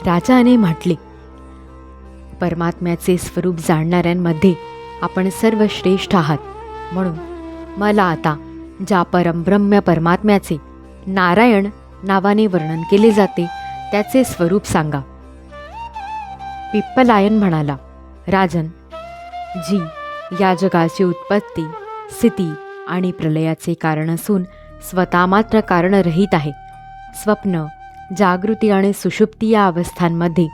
राजाने म्हटले, परमात्म्याचे स्वरूप जाणणाऱ्यांमध्ये आपण सर्व श्रेष्ठ आहात, म्हणून मला आता ज्या परमब्रह्म परमात्म्याचे नारायण नावाने वर्णन केले जाते त्याचे स्वरूप सांगा. पिप्पलायन म्हणाला, राजन, जी या जगाची उत्पत्ती, स्थिती आणि प्रलयाचे कारण असून स्वतः मात्र कारणरहित आहे. स्वप्न, जागृती आणि सुषुप्ती या अवस्थांमध्ये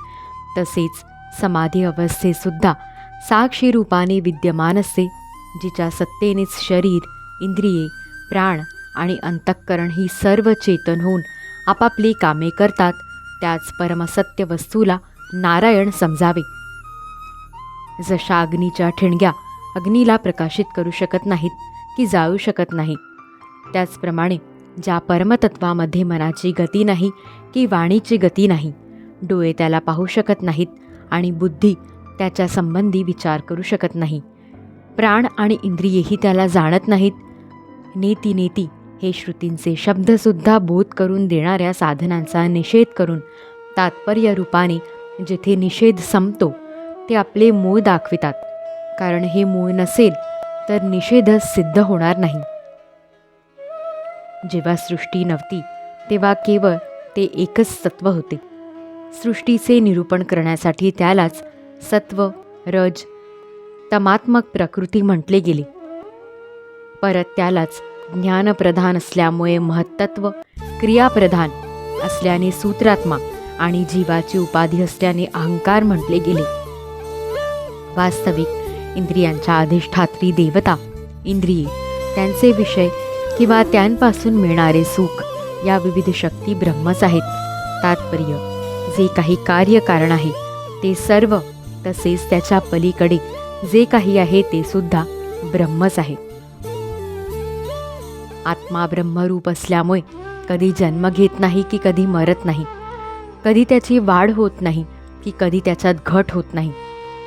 तसेच समाधी अवस्थेसुद्धा साक्षी रूपाने विद्यमान असते, जिच्या सत्तेनेच शरीर, इंद्रिये, प्राण आणि अंतःकरण ही सर्व चेतन होऊन आपापली कामे करतात, त्याच परमसत्य वस्तूला नारायण समजावे. जशा अग्नीच्या ठिणग्या अग्नीला प्रकाशित करू शकत नाहीत की जाळू शकत नाही, त्याचप्रमाणे ज्या परमतत्वामध्ये मनाची गती नाही की वाणीची गती नाही, डोळे त्याला पाहू शकत नाहीत आणि बुद्धी त्याच्या संबंधी विचार करू शकत नाही, प्राण आणि इंद्रियेही त्याला जाणत नाहीत, नेती नेती हे श्रुतींचे शब्दसुद्धा बोध करून देणाऱ्या साधनांचा निषेध करून तात्पर्य रूपाने जिथे निषेध संपतो ते आपले मूळ दाखवितात, कारण हे मूळ नसेल तर निषेधच सिद्ध होणार नाही. जेव्हा सृष्टी नव्हती तेव्हा केवळ ते एकच तत्व होते. सृष्टीचे निरूपण करण्यासाठी त्यालाच सत्व, रज, तमात्मक प्रकृती म्हटले गेले. परत त्यालाच ज्ञानप्रधान असल्यामुळे महत्त्व, क्रियाप्रधान असल्याने सूत्रात्मा आणि जीवाची उपाधी असल्याने अहंकार म्हटले गेले. वास्तविक इंद्रियांच्या अधिष्ठात्री देवता, इंद्रिये, त्यांचे विषय किंवा त्यांपासून मिळणारे सुख या विविध शक्ती ब्रह्मच आहेत. तात्पर्य, जे काही कार्यकारण आहे ते सर्व, तसेच त्याच्या पलीकडे जे काही आहे ते सुद्धा ब्रह्मच आहे. आत्मा ब्रह्मरूप असल्यामुळे कधी जन्म घेत नाही की कधी मरत नाही, कधी त्याची वाढ होत नाही की कधी त्याच्यात घट होत नाही.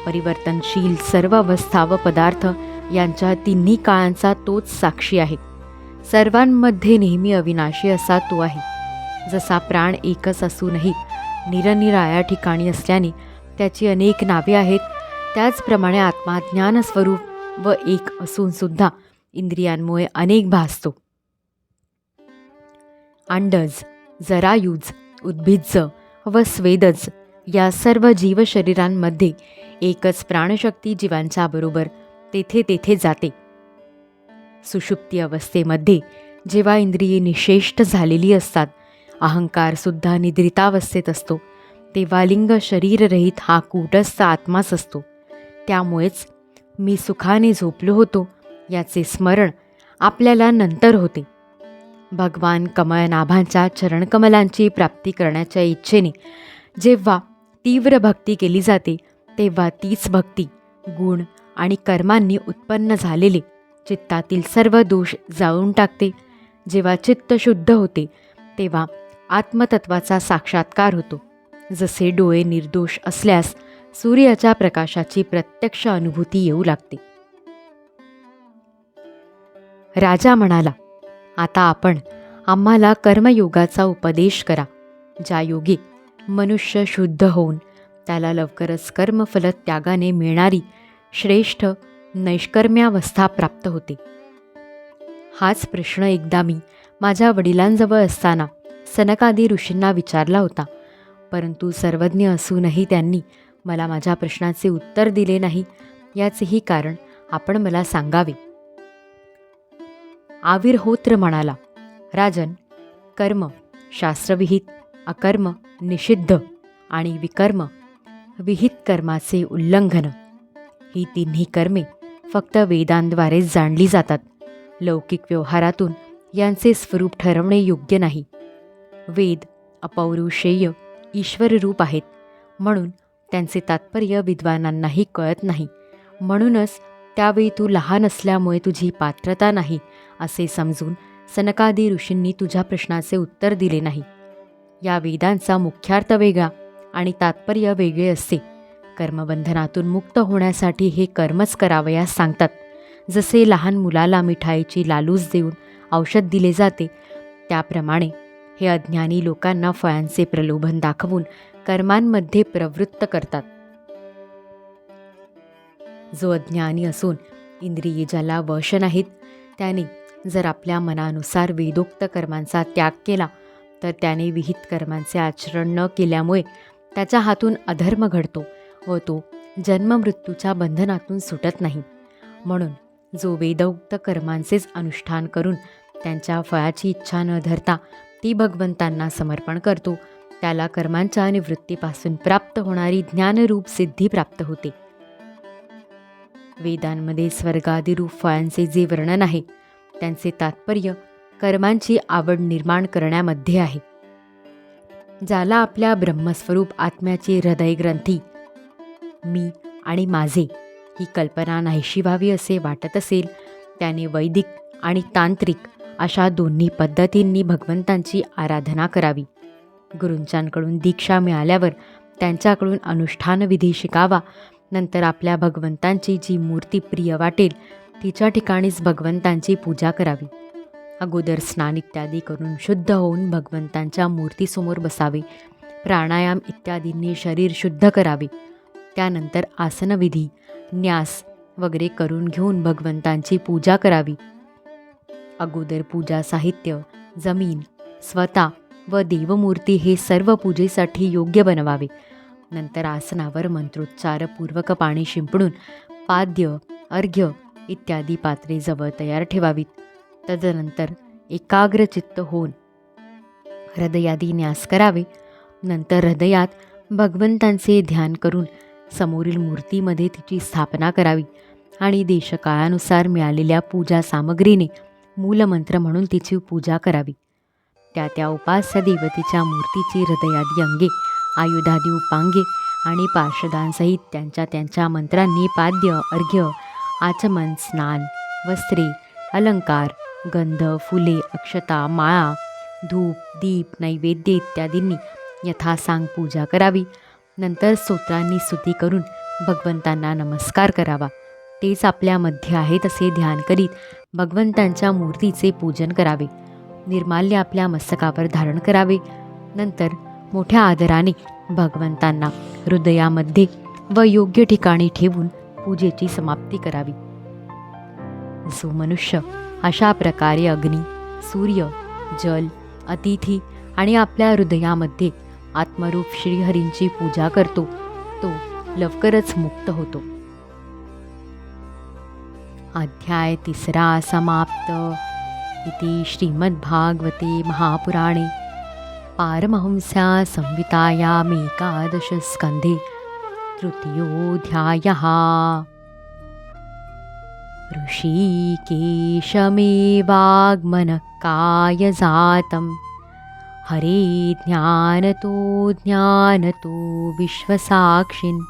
परिवर्तनशील सर्व अवस्था व पदार्थ यांच्या तिन्ही काळांचा तोच साक्षी आहे. सर्वांमध्ये नेहमी अविनाशी असा तो आहे. जसा प्राण एकच असूनही निरनिराळ्या ठिकाणी असल्याने त्याची अनेक नावे आहेत, त्याचप्रमाणे आत्मा ज्ञानस्वरूप व एक असूनसुद्धा इंद्रियांमुळे अनेक भासतो. अंडज, जरायुज, उद्भिज्ज व स्वेदज या सर्व जीवशरीरांमध्ये एकच प्राणशक्ती जीवांच्या बरोबर तेथे तेथे जाते. सुषुप्ती अवस्थेमध्ये जेव्हा इंद्रिये निशेष्ट झालेली असतात, अहंकारसुद्धा निद्रितावस्थेत असतो, तेव्हा लिंग शरीररहित हा कूटस्थ आत्माच असतो. त्यामुळेच मी सुखाने झोपलो होतो याचे स्मरण आपल्याला नंतर होते. भगवान कमळनाभांच्या चरणकमलांची प्राप्ती करण्याच्या इच्छेने जेव्हा तीव्र भक्ती केली जाते, तेव्हा तीच भक्ती गुण आणि कर्मांनी उत्पन्न झालेले चित्तातील सर्व दोष जाळून टाकते. जेव्हा चित्त शुद्ध होते तेव्हा आत्मतत्वाचा साक्षात्कार होतो. जसे डोळे निर्दोष असल्यास सूर्याच्या प्रकाशाची प्रत्यक्ष अनुभूती येऊ लागते. राजा म्हणाला, आता आपण आम्हाला कर्मयोगाचा उपदेश करा, ज्या योगी मनुष्य शुद्ध होऊन त्याला लवकरच कर्मफल त्यागाने मिळणारी श्रेष्ठ नैष्कर्म्यावस्था प्राप्त होते. हाच प्रश्न एकदा मी माझ्या वडिलांजवळ असताना सनकादी ऋषींना विचारला होता, परंतु सर्वज्ञ असूनही त्यांनी मला माझ्या प्रश्नाचे उत्तर दिले नाही. याचेही कारण आपण मला सांगावे. आविर्होत्र म्हणाला, राजन, कर्म शास्त्रविहित, अकर्म निषिद्ध आणि विकर्म विहित कर्माचे उल्लंघन ही तिन्ही कर्मे फक्त वेदांद्वारेच जाणली जातात. लौकिक व्यवहारातून यांचे स्वरूप ठरवणे योग्य नाही. वेद अपौरुषेय ईश्वररूप आहेत, म्हणून त्यांचे तात्पर्य विद्वानांनाही कळत नाही. म्हणूनच त्यावेळी तू लहान असल्यामुळे तुझी पात्रता नाही असे समजून सनकादी ऋषींनी तुझ्या प्रश्नाचे उत्तर दिले नाही. या वेदांचा मुख्यार्थ वेगळा आणि तात्पर्य वेगळे असते. कर्मबंधनातून मुक्त होण्यासाठी हे कर्मच करावयास सांगतात. जसे लहान मुलाला मिठाईची लालूच देऊन औषध दिले जाते, त्याप्रमाणे हे अज्ञानी लोकांना फळांचे प्रलोभन दाखवून कर्मांमध्ये प्रवृत्त करतात. जो अज्ञानी असून इंद्रिये ज्याला वश नाहीत, त्याने जर आपल्या मनानुसार वेदोक्त कर्मांचा त्याग केला तर त्याने विहित कर्मांचे आचरण न केल्यामुळे त्याच्या हातून अधर्म घडतो व तो जन्ममृत्यूच्या बंधनातून सुटत नाही. म्हणून जो वेदोक्त कर्मांचेच अनुष्ठान करून त्यांच्या फळाची इच्छा न धरता ती भगवंतांना समर्पण करतो, त्याला कर्मांच्या निवृत्तीपासून प्राप्त होणारी ज्ञानरूप सिद्धी प्राप्त होते. वेदांमध्ये स्वर्गादिरूप फळांचे जे वर्णन आहे त्यांचे तात्पर्य कर्मांची आवड निर्माण करण्यामध्ये आहे. ज्याला आपल्या ब्रह्मस्वरूप आत्म्याची हृदयग्रंथी मी आणि माझे ही कल्पना नाहीशी व्हावी असे वाटत असेल, त्याने वैदिक आणि तांत्रिक अशा दोन्ही पद्धतींनी भगवंतांची आराधना करावी. गुरूंच्याकडून दीक्षा मिळाल्यावर त्यांच्याकडून अनुष्ठानविधी शिकावा. नंतर आपल्या भगवंतांची जी मूर्ती प्रिय वाटेल तिच्या ठिकाणीच भगवंतांची पूजा करावी. अगोदर स्नान इत्यादी करून शुद्ध होऊन भगवंतांच्या मूर्तीसमोर बसावे. प्राणायाम इत्यादींनी शरीर शुद्ध करावे. त्यानंतर आसनविधी, न्यास वगैरे करून घेऊन भगवंतांची पूजा करावी. अगोदर पूजा साहित्य, जमीन, स्वतः व देवमूर्ती हे सर्व पूजेसाठी योग्य बनवावे. नंतर आसनावर मंत्रोच्चारपूर्वक पाणी शिंपडून पाद्य, अर्घ्य इत्यादी पात्रे जवळ तयार ठेवावीत. तदनंतर एकाग्रचित्त होऊन हृदयादी न्यास करावे. नंतर हृदयात भगवंतांचे ध्यान करून समोरील मूर्तीमध्ये तिची स्थापना करावी आणि देशकाळानुसार मिळालेल्या पूजा सामग्रीने मूलमंत्र म्हणून तिची पूजा करावी. त्या उपास्य देवतेच्या मूर्तीची हृदयादी अंगे, आयुधादी उपांगे आणि पार्षदांसहित त्यांच्या मंत्रांनी पाद्य, अर्घ्य, आचमन, स्नान, वस्त्रे, अलंकार, गंध, फुले, अक्षता, माळा, धूप, दीप, नैवेद्य इत्यादींनी यथासांग पूजा करावी. नंतर स्तोत्रांनी स्तुती करून भगवंतांना नमस्कार करावा. तेच आपल्यामध्ये आहेत असे ध्यान करीत भगवंतांच्या मूर्तीचे पूजन करावे. निर्माल्य आपल्या मस्तकावर धारण करावे. नंतर मोठ्या आदराने भगवंतांना हृदयामध्ये व योग्य ठिकाणी ठेवून पूजेची समाप्ती करावी. जो मनुष्य अशा प्रकारे अग्नी, सूर्य, जल, अतिथी आणि आपल्या हृदयामध्ये आत्मरूप श्रीहरींची पूजा करतो तो लवकरच मुक्त होतो. अध्याय 3 समाप्त. इति श्रीमद्भागवते महापुराणे पारमहंस्या संहितायामेकादश स्कन्धे तृतीयोऽध्यायः. ऋषिकेशमेवागमनकायजातं हरे ज्ञानतो विश्वसाक्षिन्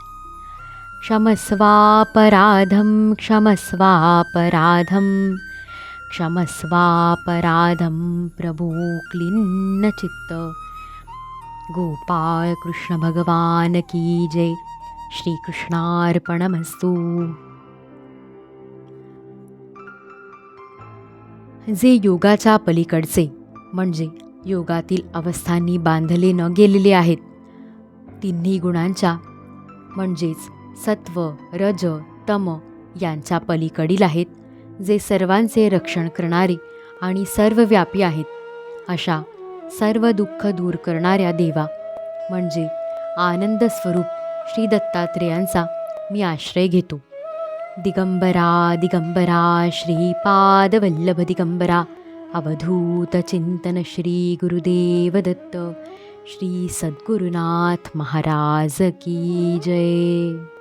क्षमस्वापराधं प्रभो क्लिन्नचित्त. गोपाळ कृष्ण भगवान की जय. श्रीकृष्णार्पणमस्तु. जे योगाच्या पलीकडचे म्हणजे योगातील अवस्थांनी बांधले न गेलेले आहेत, तिन्ही गुणांच्या म्हणजेच सत्व, रज, तम यांच्या पलीकडील आहेत, जे सर्वांचे रक्षण करणारे आणि सर्वव्यापी आहेत, अशा सर्व दुःख दूर करणाऱ्या देवा म्हणजे आनंद स्वरूप श्री दत्तात्रेयांचा मी आश्रय घेतो. दिगंबरा दिगंबरा श्रीपादवल्लभ दिगंबरा अवधूत चिंतन श्री गुरुदेव दत्त. श्री सद्गुरुनाथ महाराज की जय.